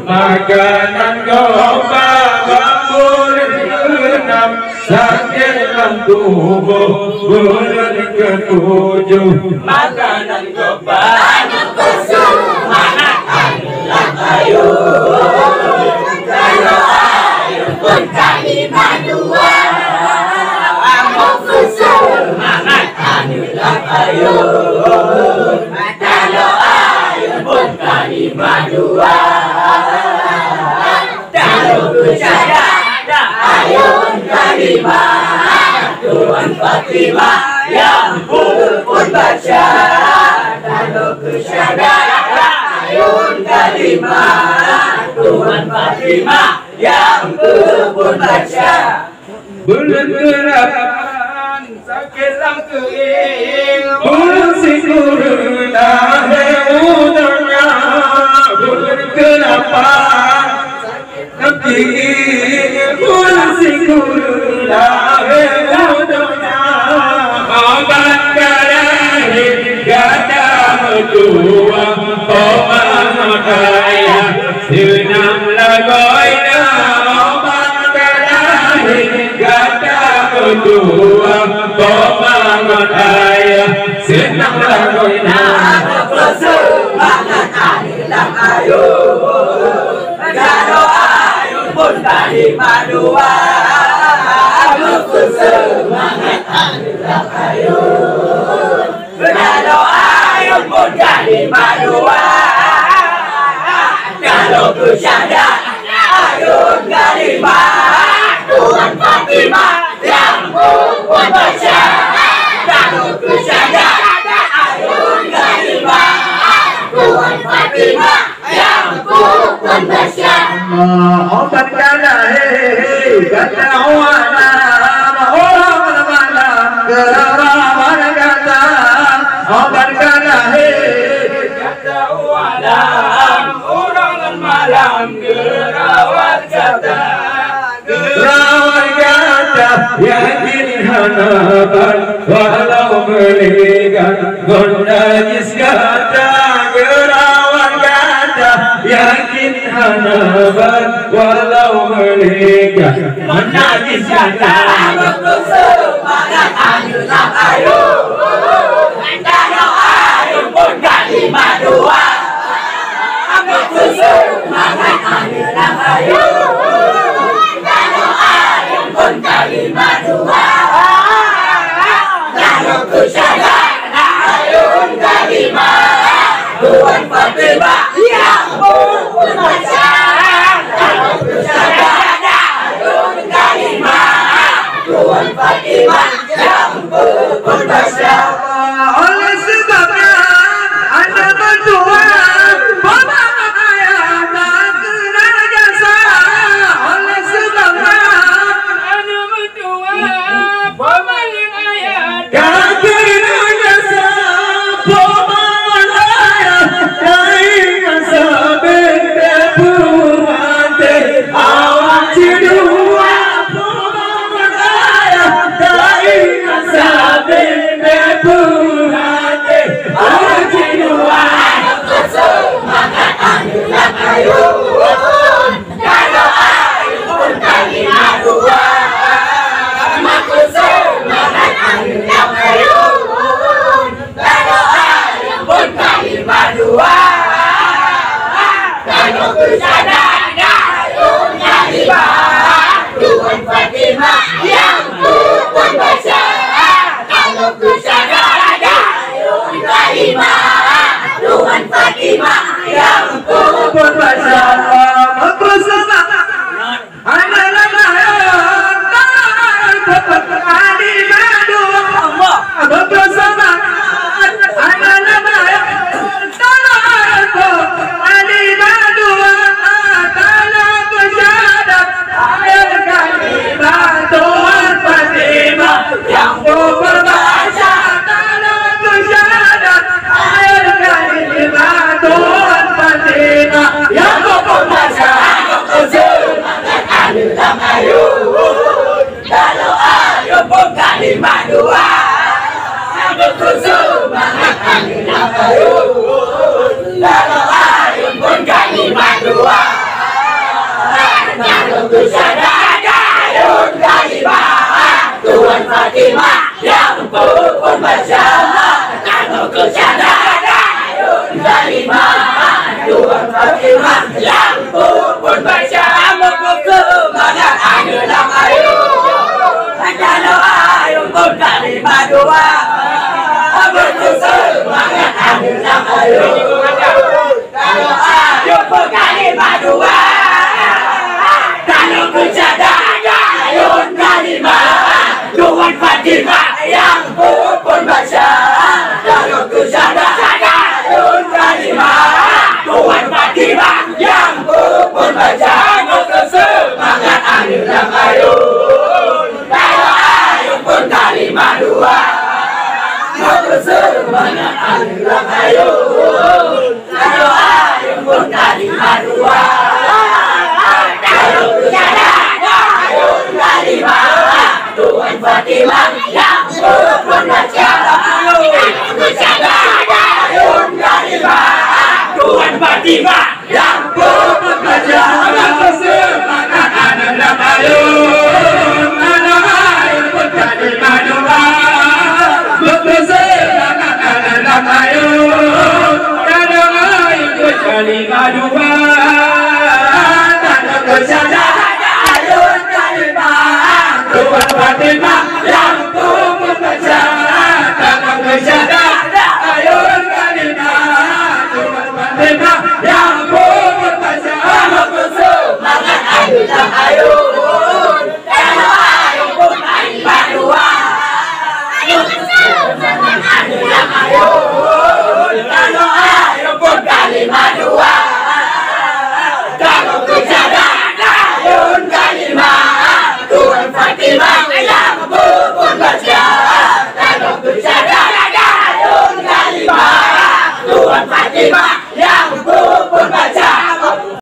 Makanan gomba bulan ke-6 sakit dalam tubuh bulan ke-7 makanan gomba kusum anak adalah ayu kalau ayu pun kalimah dua kusum anak adalah ayu kalau ayu pun kalimah dua ayun kalimah Tuhan Fatimah yang pun baca kalau kesyadah ayun kalimah Tuhan Fatimah yang pun baca bulan gerakan sakit langkeing bulan sikurlah hewudanya bulan gerakan sakit bulan sikurlah hewudanya obat kalahin gada tua poma kaya senam lagoina obat kalahin gada tua poma kaya senam lagoina semangat adalah ayu kalau ayun pun kalimah dua semangat adalah ayun kalau ayun pun kalimah dua kalau kesyadah ayun kalimah Tuhan Fatimah yang pun baca kalau kesyadah ayun kalimah Tuhan Fatimah yang pun baca obat kala kata wana orang malam kerawan kata obat kala kata wana orang malam kerawan kata yakin hanapan walau melihat gondajis kata kerawan kata yakin hanapan walau melihat gondajis kata semangat adalah ayu kalau ayun pun kalimah dua semangat adalah ayu kalimah dua kalau kesyadah ayun kalimah Tuhan Fatimah yang pun baca kalau kesyadah ayun kalimah Tuhan Fatimah yang pun baca oleh sebabnya ada bantuan poma ayat dan jasa oleh sebabnya Tuhan Fatimah yang pun baca kalau kesyadah ayun kalimah Tuhan Fatimah yang pun baca Dayun kalimah Tuhan Fatimah yang pun baca membuka semangat ayo dalam ayo kalau ayo pun kalimah dua membuka semangat ayo dalam ayo kalau ayo pun kalimah dua kalau bercanda dayun kalimah Tuhan Fatimah yang pun baca kalau bercanda dayun kalimah Tuhan Fatimah yang pun baca membuka semangat ayo dalam ayo kalau ayo pun kalimah dua membuka semangat ayo dalam ayo kalau ayo pun kalimah dua kalau bercanda dayun kalimah Tuhan Fatimah yang pun baca kalau bercanda dayun kalimah Tuhan Fatimah